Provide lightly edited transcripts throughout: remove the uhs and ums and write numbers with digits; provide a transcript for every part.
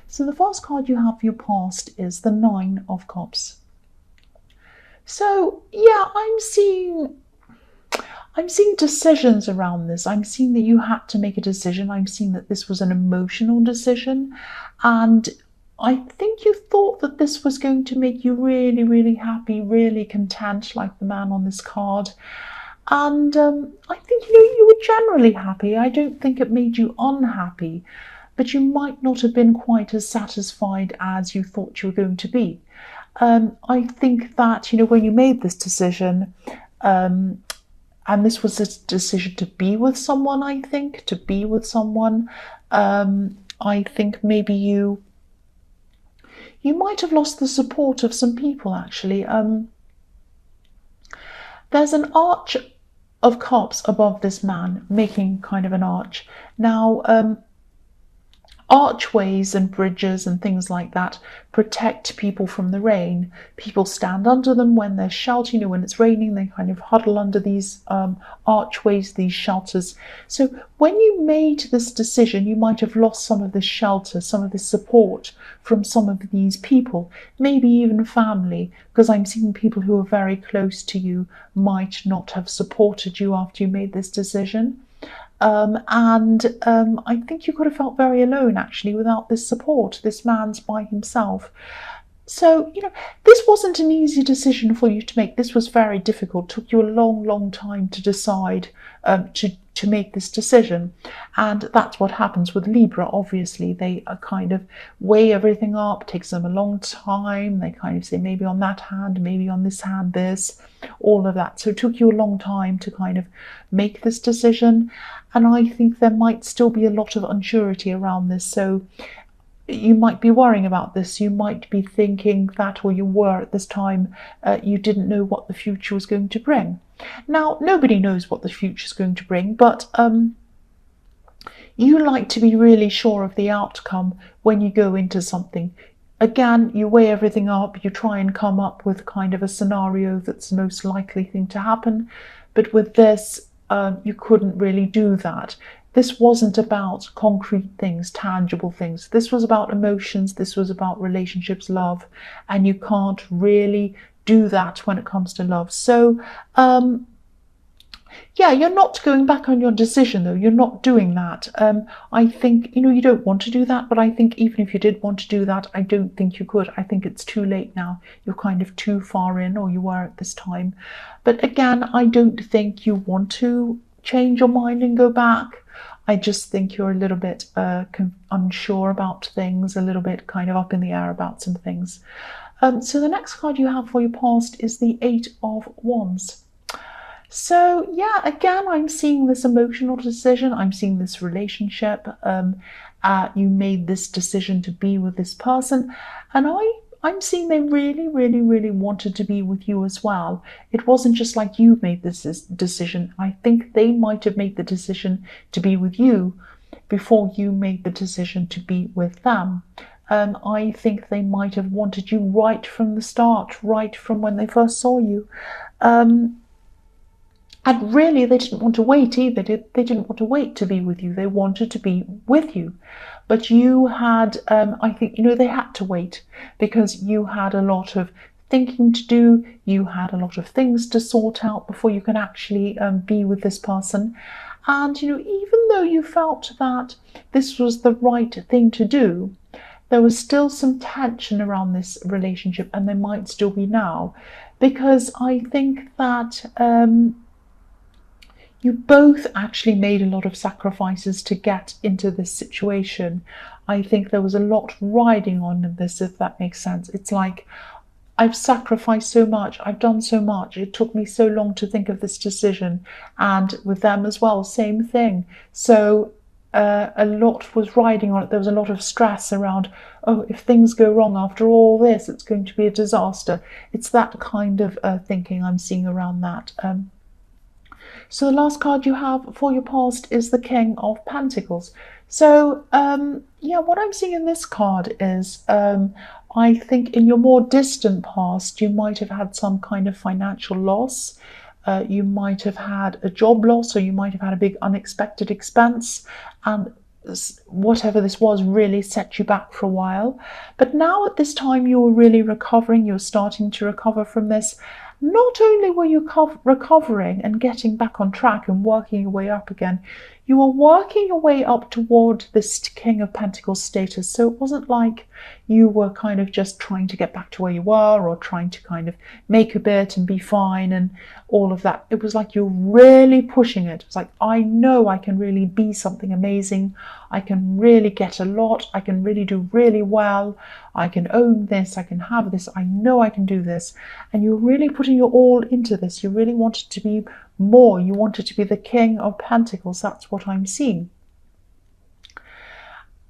So the first card you have for your past is the Nine of Cups. So yeah, I'm seeing decisions around this. I'm seeing that you had to make a decision. I'm seeing that this was an emotional decision. And I think you thought that this was going to make you really, really happy, really content, like the man on this card. And I think, you were generally happy. I don't think it made you unhappy, but you might not have been quite as satisfied as you thought you were going to be. I think that, when you made this decision, and this was a decision to be with someone, I think, I think maybe you might have lost the support of some people, actually. There's an arch of cups above this man, making kind of an arch. Now, archways and bridges and things like that protect people from the rain. People stand under them when there's shelter. When it's raining, they kind of huddle under these archways, these shelters. So when you made this decision, you might have lost some of this shelter, some of this support from some of these people, maybe even family, because I'm seeing people who are very close to you might not have supported you after you made this decision. I think you could have felt very alone, actually, without this support. This man's by himself. So, this wasn't an easy decision for you to make. This was very difficult. It took you a long, long time to decide to make this decision. And that's what happens with Libra, obviously. They kind of weigh everything up. It takes them a long time. They kind of say, maybe on that hand, maybe on this hand, this, all of that. So it took you a long time to kind of make this decision. And I think there might still be a lot of unsurety around this. So you might be worrying about this. You might be thinking that, or you were at this time, you didn't know what the future was going to bring. Now, nobody knows what the future is going to bring, but you like to be really sure of the outcome when you go into something. Again, you weigh everything up, you try and come up with kind of a scenario that's the most likely thing to happen. But with this, you couldn't really do that. This wasn't about concrete things, tangible things. This was about emotions. This was about relationships, love. And you can't really do that when it comes to love. So, yeah, you're not going back on your decision, though. You're not doing that. I think, you don't want to do that. But I think even if you did want to do that, I don't think you could. I think it's too late now. You're kind of too far in, or you were at this time. But again, I don't think you want to change your mind and go back. I just think you're a little bit unsure about things, a little bit kind of up in the air about some things. So the next card you have for your past is the Eight of Wands. So yeah, again, I'm seeing this emotional decision. I'm seeing this relationship. You made this decision to be with this person. And I'm seeing they really, really, really wanted to be with you as well. It wasn't just like you made this decision. I think they might have made the decision to be with you before you made the decision to be with them. I think they might have wanted you right from the start, right from when they first saw you. And really, they didn't want to wait either. They didn't want to wait to be with you. They wanted to be with you. But you had, I think, they had to wait because you had a lot of thinking to do. You had a lot of things to sort out before you can actually be with this person. And, even though you felt that this was the right thing to do, there was still some tension around this relationship, and there might still be now, because I think that you both actually made a lot of sacrifices to get into this situation. I think there was a lot riding on this, if that makes sense. It's like, I've sacrificed so much, I've done so much, it took me so long to think of this decision. And with them as well, same thing. So a lot was riding on it. There was a lot of stress around, oh, if things go wrong after all this, it's going to be a disaster. It's that kind of thinking I'm seeing around that. So the last card you have for your past is the King of Pentacles. So, yeah, what I'm seeing in this card is, I think in your more distant past, you might have had some kind of financial loss. You might have had a job loss, or you might have had a big unexpected expense. And whatever this was really set you back for a while. But now at this time you're really recovering, you're starting to recover from this. Not only were you recovering and getting back on track and working your way up again, you were working your way up toward this King of Pentacles status. So it wasn't like you were kind of just trying to get back to where you were or trying to kind of make a bit and be fine and all of that. It was like you're really pushing it. It's like, I know I can really be something amazing. I can really get a lot. I can really do really well. I can own this. I can have this. I know I can do this. And you're really putting your all into this. You really wanted to be more. You wanted to be the King of Pentacles. That's what I'm seeing.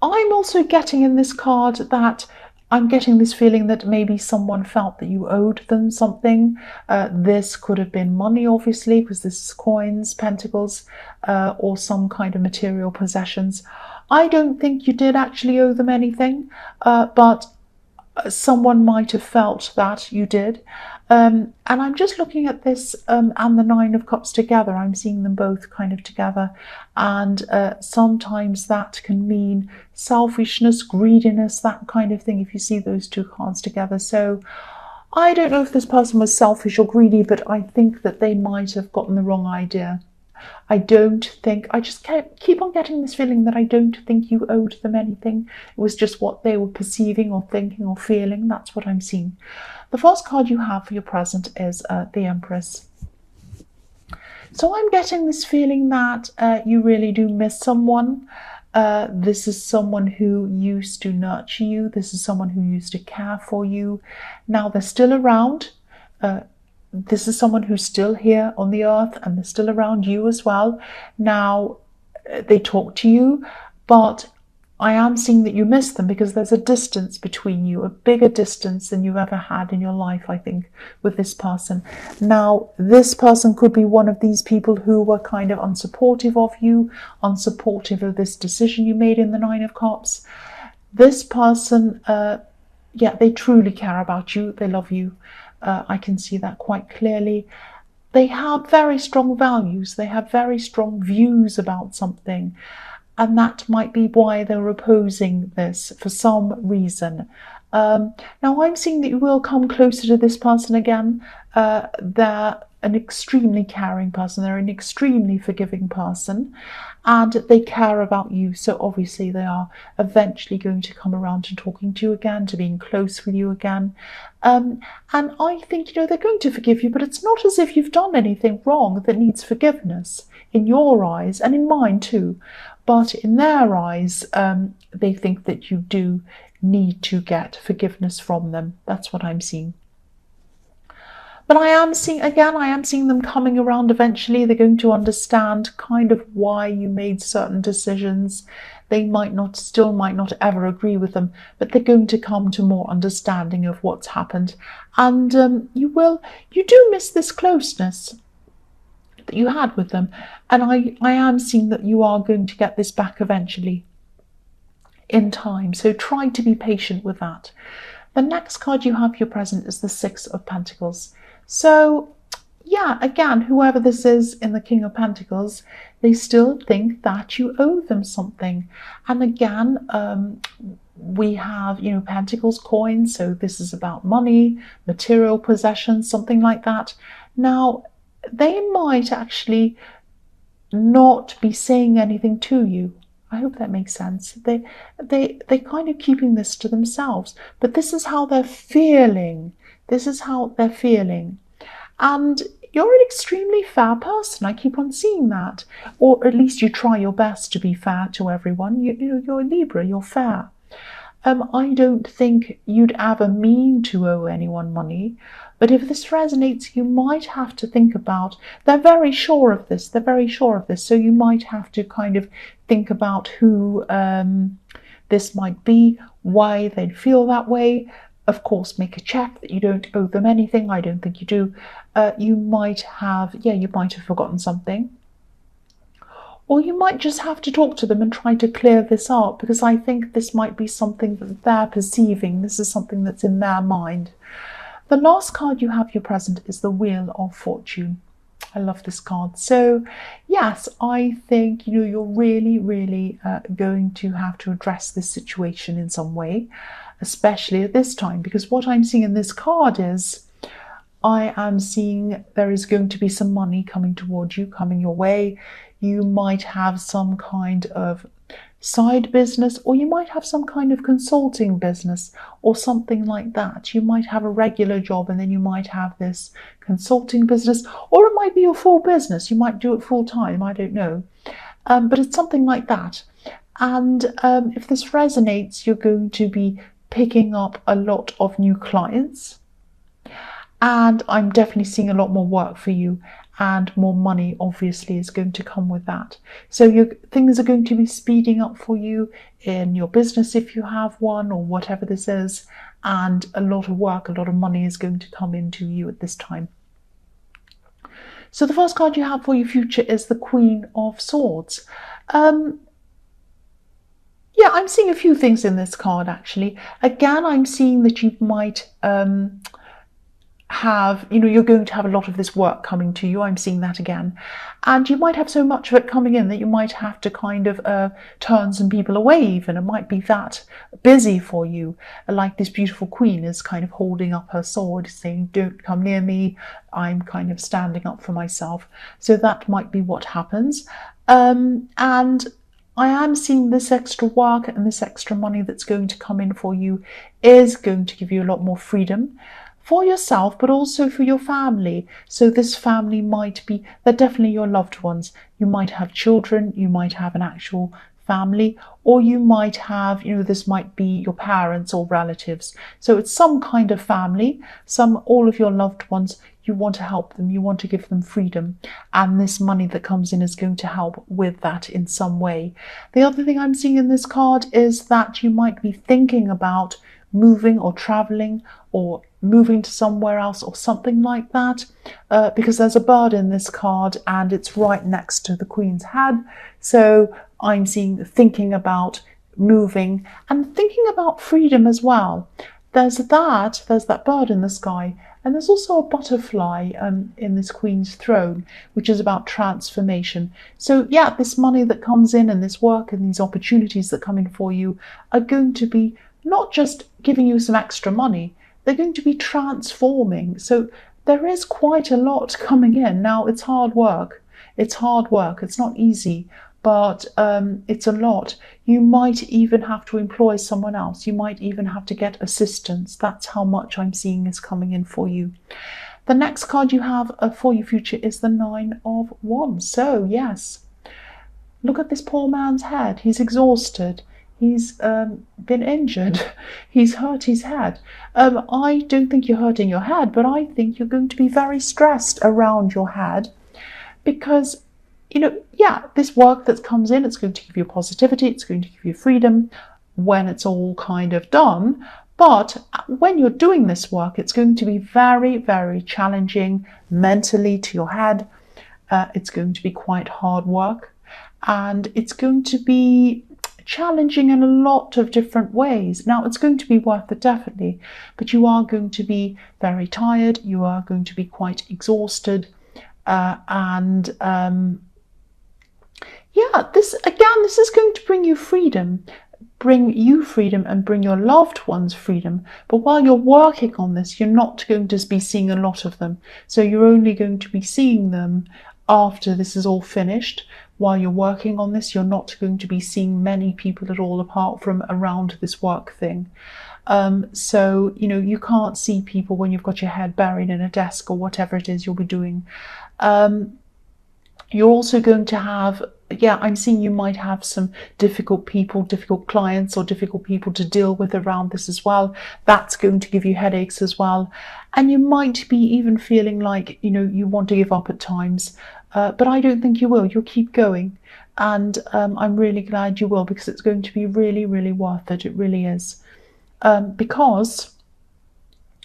I'm also getting in this card that I'm getting this feeling that maybe someone felt that you owed them something. This could have been money, obviously, because this is coins, pentacles, or some kind of material possessions. I don't think you did actually owe them anything, but someone might have felt that you did. And I'm just looking at this and the Nine of Cups together. I'm seeing them both kind of together. And sometimes that can mean selfishness, greediness, that kind of thing, if you see those two cards together. So I don't know if this person was selfish or greedy, but I think that they might have gotten the wrong idea. I just keep on getting this feeling that I don't think you owed them anything. It was just what they were perceiving or thinking or feeling. That's what I'm seeing. The first card you have for your present is the Empress. So I'm getting this feeling that you really do miss someone. This is someone who used to nurture you. This is someone who used to care for you. Now they're still around. This is someone who's still here on the earth and they're still around you as well. Now, they talk to you, but I am seeing that you miss them because there's a distance between you, a bigger distance than you've ever had in your life, I think, with this person. Now, this person could be one of these people who were kind of unsupportive of you, unsupportive of this decision you made in the Nine of Cups. This person, they truly care about you. They love you. I can see that quite clearly. They have very strong values. They have very strong views about something. And that might be why they're opposing this for some reason. Now, I'm seeing that you will come closer to this person again. They're an extremely caring person. They're an extremely forgiving person. And they care about you. So obviously they are eventually going to come around to talking to you again, to being close with you again. And I think, they're going to forgive you, but it's not as if you've done anything wrong that needs forgiveness in your eyes and in mine too. But in their eyes, they think that you do need to get forgiveness from them. That's what I'm seeing. But I am seeing them coming around eventually. They're going to understand kind of why you made certain decisions. They still might not ever agree with them, but they're going to come to more understanding of what's happened. And you do miss this closeness that you had with them. And I am seeing that you are going to get this back eventually in time. So try to be patient with that. The next card you have for your present is the Six of Pentacles. So, yeah, again, whoever this is in the King of Pentacles, they still think that you owe them something. And again, we have, Pentacles, coins. So this is about money, material possessions, something like that. Now, they might actually not be saying anything to you. I hope that makes sense. They're kind of keeping this to themselves. But this is how they're feeling. This is how they're feeling. And you're an extremely fair person. I keep on seeing that. Or at least you try your best to be fair to everyone. You're a Libra, you're fair. I don't think you'd ever mean to owe anyone money. But if this resonates, you might have to think about, they're very sure of this. They're very sure of this. So you might have to kind of think about who this might be, why they'd feel that way. Of course, make a check that you don't owe them anything. I don't think you do. You might have forgotten something. Or you might just have to talk to them and try to clear this up, because I think this might be something that they're perceiving. This is something that's in their mind. The last card you have your present is the Wheel of Fortune. I love this card. So yes, I think, you're really, really going to have to address this situation in some way, especially at this time, because what I'm seeing in this card is I am seeing there is going to be some money coming towards you, coming your way. You might have some kind of side business, or you might have some kind of consulting business or something like that. You might have a regular job and then you might have this consulting business, or it might be your full business. You might do it full time, I don't know. But it's something like that. And if this resonates, you're going to be picking up a lot of new clients. And I'm definitely seeing a lot more work for you, and more money obviously is going to come with that. So things are going to be speeding up for you in your business if you have one, or whatever this is, and a lot of work, a lot of money is going to come into you at this time. So the first card you have for your future is the Queen of Swords. Yeah, I'm seeing a few things in this card actually. Again, I'm seeing that you might have, you're going to have a lot of this work coming to you. I'm seeing that again. And you might have so much of it coming in that you might have to kind of turn some people away even. It might be that busy for you. Like this beautiful queen is kind of holding up her sword saying, don't come near me. I'm kind of standing up for myself. So that might be what happens. And I am seeing this extra work and this extra money that's going to come in for you is going to give you a lot more freedom for yourself, but also for your family. So this family might be, they're definitely your loved ones. You might have children, you might have an actual family, or you might have, this might be your parents or relatives. So it's some kind of family, all of your loved ones. You want to help them, you want to give them freedom, and this money that comes in is going to help with that in some way. The other thing I'm seeing in this card is that you might be thinking about moving or traveling or moving to somewhere else or something like that, because there's a bird in this card and it's right next to the Queen's head. So I'm seeing thinking about moving and thinking about freedom as well. There's that bird in the sky, and there's also a butterfly in this Queen's throne, which is about transformation. So yeah, this money that comes in and this work and these opportunities that come in for you are going to be not just giving you some extra money, they're going to be transforming. So there is quite a lot coming in. Now, it's hard work. It's hard work. It's not easy, but it's a lot. You might even have to employ someone else. You might even have to get assistance. That's how much I'm seeing is coming in for you. The next card you have for your future is the Nine of Wands. So yes, look at this poor man's head. He's exhausted. He's been injured. He's hurt his head. I don't think you're hurting your head, but I think you're going to be very stressed around your head because, this work that comes in, it's going to give you positivity, it's going to give you freedom when it's all kind of done. But when you're doing this work, it's going to be very, very challenging mentally to your head. It's going to be quite hard work, and it's going to be challenging in a lot of different ways. Now, it's going to be worth it, definitely, but you are going to be very tired. You are going to be quite exhausted. This is going to bring you freedom and bring your loved ones freedom. But while you're working on this, you're not going to be seeing a lot of them. So you're only going to be seeing them after this is all finished. While you're working on this, you're not going to be seeing many people at all apart from around this work thing. So, you can't see people when you've got your head buried in a desk or whatever it is you'll be doing. You're also going to have, I'm seeing you might have some difficult people, difficult clients, or difficult people to deal with around this as well. That's going to give you headaches as well. And you might be even feeling like, you want to give up at times. But I don't think you will. You'll keep going. And I'm really glad you will, because it's going to be really, really worth it. It really is. Because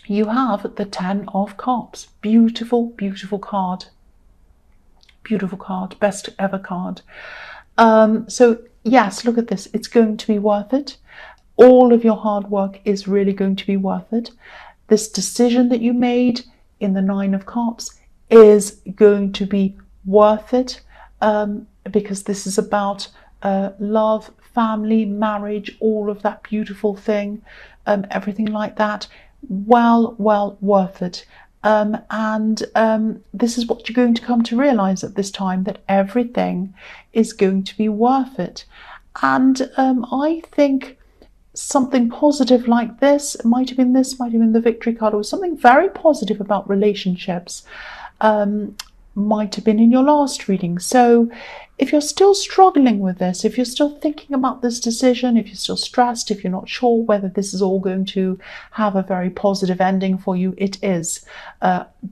you have the Ten of Cups. Beautiful, beautiful card. Beautiful card. Best ever card. So yes, look at this. It's going to be worth it. All of your hard work is really going to be worth it. This decision that you made in the Nine of Cups is going to be worth it, because this is about love, family, marriage, all of that beautiful thing, everything like that. Well worth it. This is what you're going to come to realize at this time, that everything is going to be worth it. And I think something positive like this, it might have been the victory card, or something very positive about relationships, might have been in your last reading. So if you're still struggling with this, if you're still thinking about this decision, if you're still stressed, if you're not sure whether this is all going to have a very positive ending for you, it is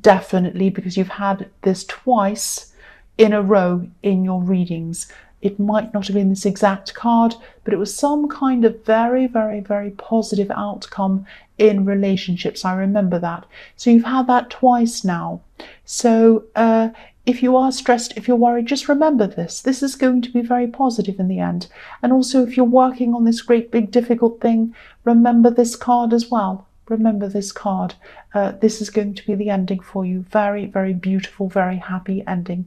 definitely, because you've had this twice in a row in your readings. It might not have been this exact card, but it was some kind of very positive outcome in relationships. I remember that. So you've had that twice now. So if you are stressed, if you're worried, just remember this. This is going to be very positive in the end. And also, if you're working on this great big difficult thing, remember this card as well. Remember this card. This is going to be the ending for you. Very beautiful, very happy ending.